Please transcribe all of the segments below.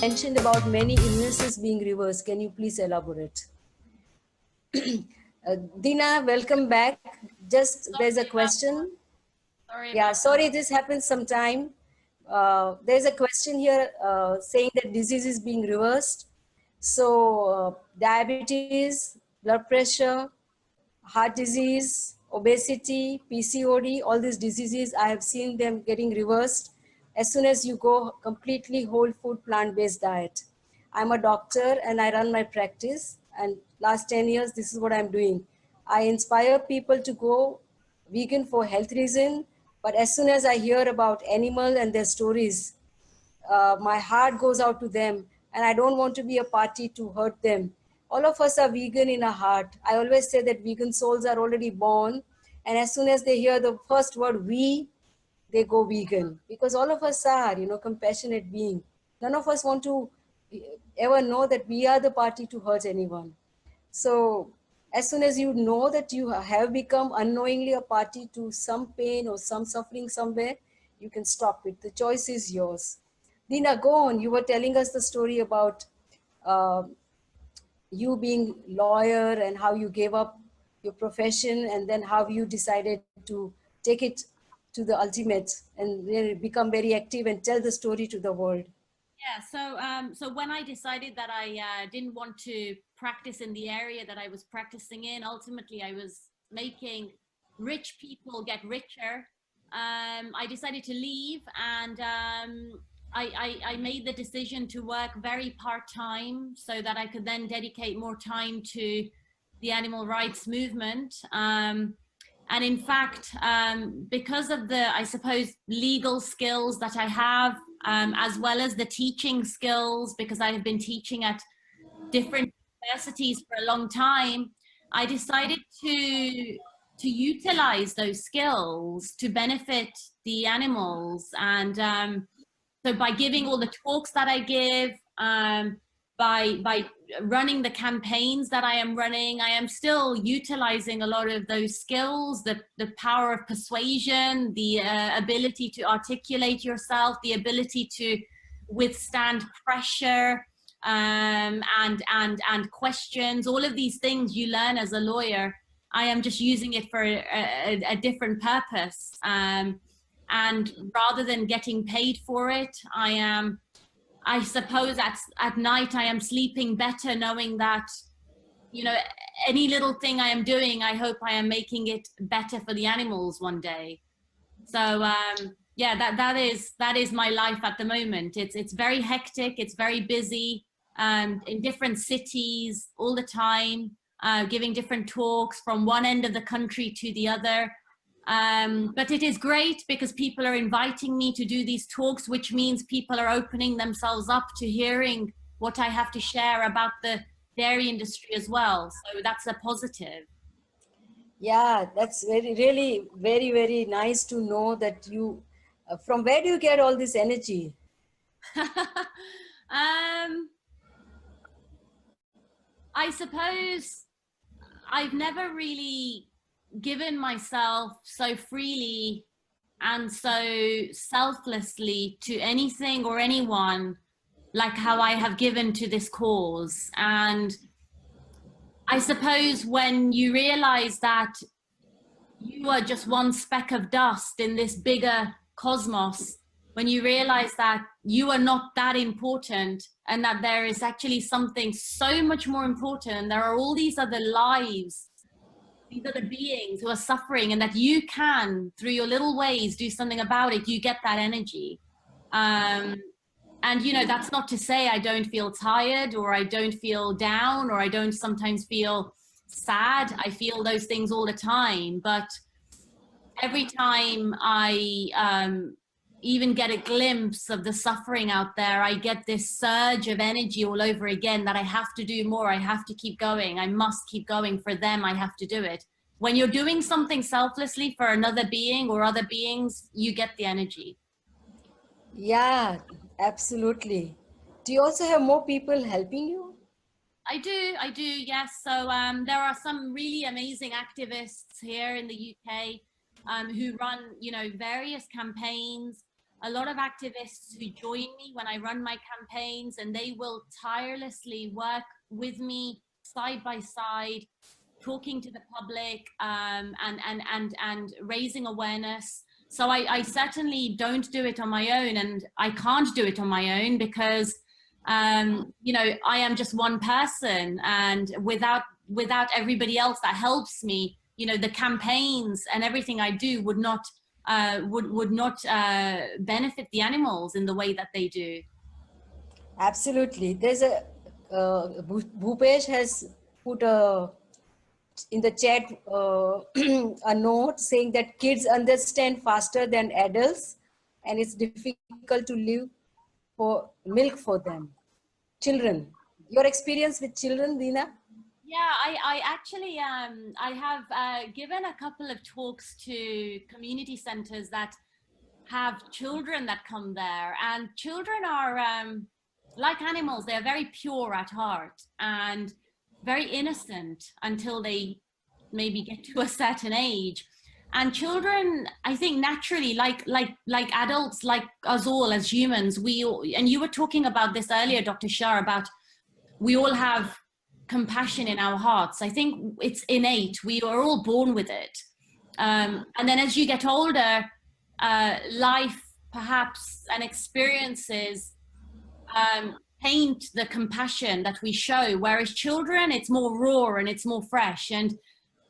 mentioned about many illnesses being reversed. Can you please elaborate? Dina, welcome back. Just there's a question. Sorry, this happens sometime. There's a question here saying that disease is being reversed. So diabetes, blood pressure, heart disease, obesity, PCOD, all these diseases, I have seen them getting reversed as soon as you go completely whole food plant-based diet. I'm a doctor and I run my practice, and last 10 years, this is what I'm doing. I inspire people to go vegan for health reason, but as soon as I hear about animal and their stories, my heart goes out to them, and I don't want to be a party to hurt them. All of us are vegan in our heart. I always say that vegan souls are already born, and as soon as they hear the first word we, they go vegan, because all of us are, compassionate being. None of us want to ever know that we are the party to hurt anyone. So as soon as you know that you have become unknowingly a party to some pain or some suffering somewhere, you can stop it. The choice is yours. Dina, go on. You were telling us the story about you being lawyer and how you gave up your profession, and then how you decided to take it to the ultimate and really become very active and tell the story to the world. Yeah, so when I decided that I didn't want to practice in the area that I was practicing in, ultimately I was making rich people get richer. I decided to leave, and I made the decision to work very part-time so that I could then dedicate more time to the animal rights movement. And in fact, because of the, I suppose, legal skills that I have, as well as the teaching skills, because I have been teaching at different universities for a long time, I decided to utilize those skills to benefit the animals. And so by giving all the talks that I give, by running the campaigns that I am running, I am still utilizing a lot of those skills, the power of persuasion, the ability to articulate yourself, the ability to withstand pressure, and questions. All of these things you learn as a lawyer. I am just using it for a different purpose. And rather than getting paid for it, I suppose at night I am sleeping better knowing that, any little thing I am doing, I hope I am making it better for the animals one day. So yeah, that is my life at the moment. It's very hectic, it's very busy, in different cities all the time, giving different talks from one end of the country to the other. But it is great because people are inviting me to do these talks, which means people are opening themselves up to hearing what I have to share about the dairy industry as well. So that's a positive. Yeah, that's really very, very nice to know that you, from where do you get all this energy? I suppose I've never really given myself so freely and so selflessly to anything or anyone like how I have given to this cause. And I suppose when you realize that you are just one speck of dust in this bigger cosmos, when you realize that you are not that important and that there is actually something so much more important, and there are all these other lives, these other beings who are suffering, and that you can, through your little ways, do something about it, you get that energy. And that's not to say I don't feel tired, or I don't feel down, or I don't sometimes feel sad. I feel those things all the time, but every time I even get a glimpse of the suffering out there, I get this surge of energy all over again that I have to do more. I have to keep going. I must keep going. For them, I have to do it. When you're doing something selflessly for another being or other beings, you get the energy. Yeah, absolutely. Do you also have more people helping you? I do, yes. So there are some really amazing activists here in the UK who run, various campaigns. a lot of activists who join me when I run my campaigns, and they will tirelessly work with me side by side, talking to the public, and raising awareness. So I certainly don't do it on my own, and I can't do it on my own because you know, I am just one person, and without everybody else that helps me, you know, the campaigns and everything I do would not benefit the animals in the way that they do. Absolutely. There's a Bhupesh has put in the chat a note saying that kids understand faster than adults, and it's difficult to live for milk for them. Children, your experience with children, Dina? Yeah, I actually I have given a couple of talks to community centers that have children that come there, and children are like animals. They're very pure at heart and very innocent until they maybe get to a certain age. And children, I think naturally, like adults, like us all as humans, and you were talking about this earlier, Dr. Shah, about we all have compassion in our hearts. I think it's innate. We are all born with it. And then as you get older, life perhaps and experiences paint the compassion that we show, whereas children, it's more raw and it's more fresh. And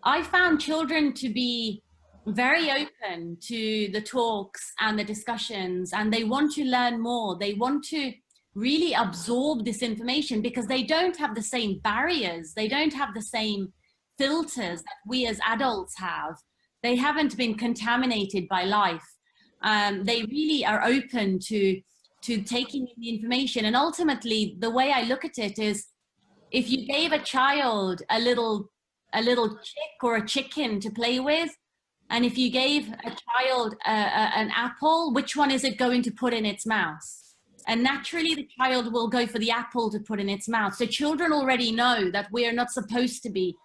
I found children to be very open to the talks and the discussions, and they want to learn more. They want to really absorb this information because they don't have the same barriers. They don't have the same filters that we as adults have. They haven't been contaminated by life. They really are open to taking in the information. And ultimately, the way I look at it is, if you gave a child a little chick or a chicken to play with, and if you gave a child an apple, which one is it going to put in its mouth? And naturally, the child will go for the apple to put in its mouth. So children already know that we are not supposed to be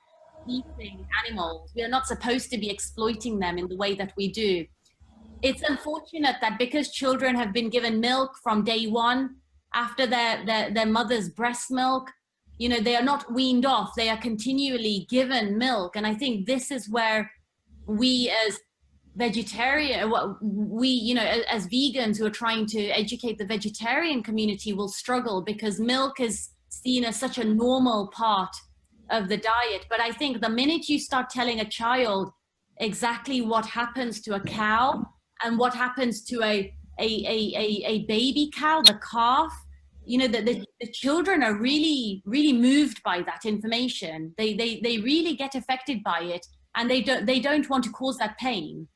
eating animals. We are not supposed to be exploiting them in the way that we do. It's unfortunate that because children have been given milk from day one, after their mother's breast milk, you know, they are not weaned off. They are continually given milk. And I think this is where we as vegetarian, we, you know, as vegans who are trying to educate the vegetarian community will struggle, because milk is seen as such a normal part of the diet. But I think the minute you start telling a child exactly what happens to a cow and what happens to a baby cow, the calf, you know, the children are really, really moved by that information. They really get affected by it, and they don't want to cause that pain.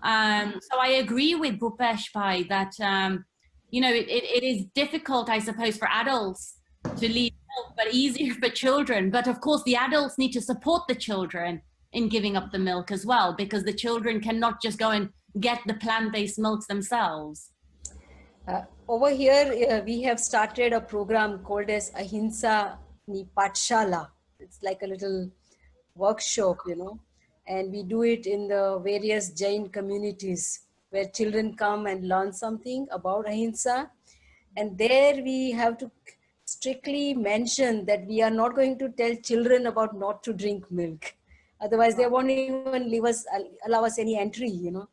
So I agree with Bhupesh Bhai that, you know, it is difficult, I suppose, for adults to leave milk, but easier for children. But of course, the adults need to support the children in giving up the milk as well, because the children cannot just go and get the plant-based milks themselves. Over here, we have started a program called as Ahimsa Pathshala. It's like a little workshop, you know, and we do it in the various Jain communities where children come and learn something about Ahimsa. And there we have to strictly mention that we are not going to tell children about not to drink milk. Otherwise, they won't even allow us any entry, you know.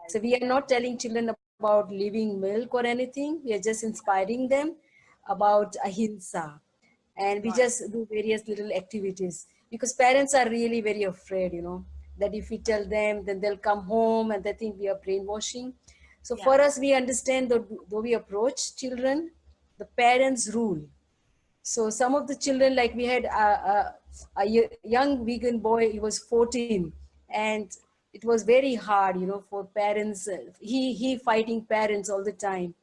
So we are not telling children about leaving milk or anything. We are just inspiring them about Ahimsa. And we just do various little activities, because parents are really very afraid, you know, that if we tell them, then they'll come home and they think we are brainwashing. So for us, we understand that though we approach children, the parents rule. So some of the children, like we had a young vegan boy, he was 14, and it was very hard, you know, for parents. He fighting parents all the time.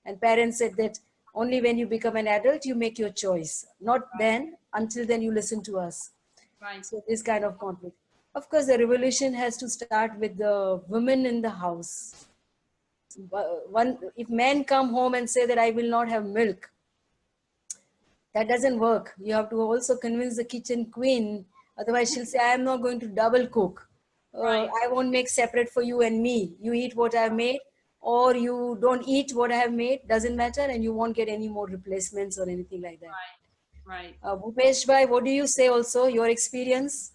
And parents said that only when you become an adult, you make your choice. Not then, until then you listen to us. Right. So this kind of conflict. Of course, the revolution has to start with the women in the house. If men come home and say that I will not have milk, that doesn't work. You have to also convince the kitchen queen. Otherwise, she'll say, I am not going to double cook. I won't make separate for you and me. You eat what I've made, or you don't eat what I have made, doesn't matter, and you won't get any more replacements or anything like that. Right. Bhupesh bhai, what do you say also, your experience?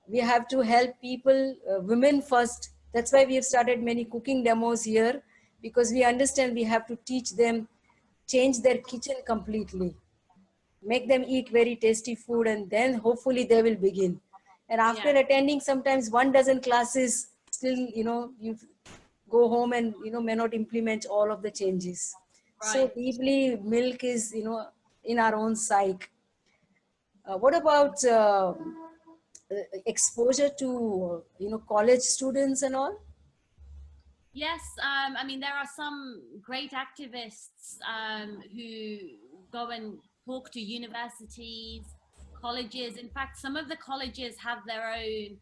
We have to help people, women first. That's why we have started many cooking demos here, because we understand we have to teach them, change their kitchen completely, make them eat very tasty food, and then hopefully they will begin. And after attending sometimes 1 dozen classes, still, you go home and, may not implement all of the changes. So Right. deeply milk is, in our own psyche. What about exposure to, college students and all? Yes, I mean, there are some great activists who go and talk to universities, colleges. In fact, some of the colleges have their own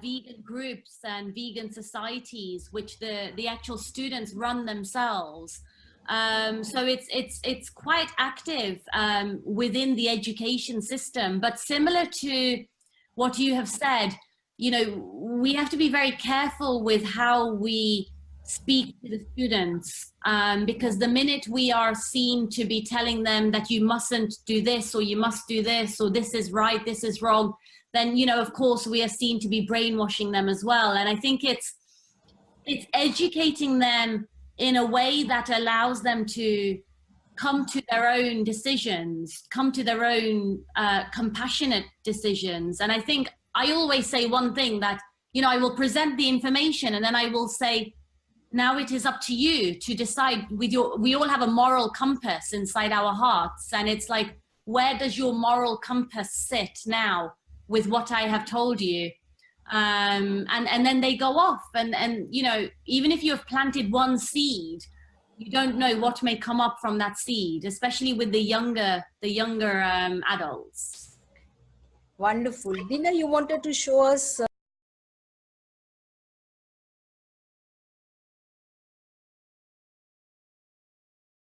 vegan groups and vegan societies, which the actual students run themselves. So it's quite active within the education system. But similar to what you have said, we have to be very careful with how we speak to the students, because the minute we are seen to be telling them that you mustn't do this, or you must do this, or this is right, this is wrong, then of course we are seen to be brainwashing them as well. And I think it's educating them in a way that allows them to come to their own decisions, come to their own compassionate decisions. And I think I always say one thing, that I will present the information, and then I will say, now it is up to you to decide. We all have a moral compass inside our hearts, and it's like, where does your moral compass sit now with what I have told you? And then they go off, and even if you have planted one seed, you don't know what may come up from that seed, especially with the younger adults. Wonderful. Dina, you wanted to show us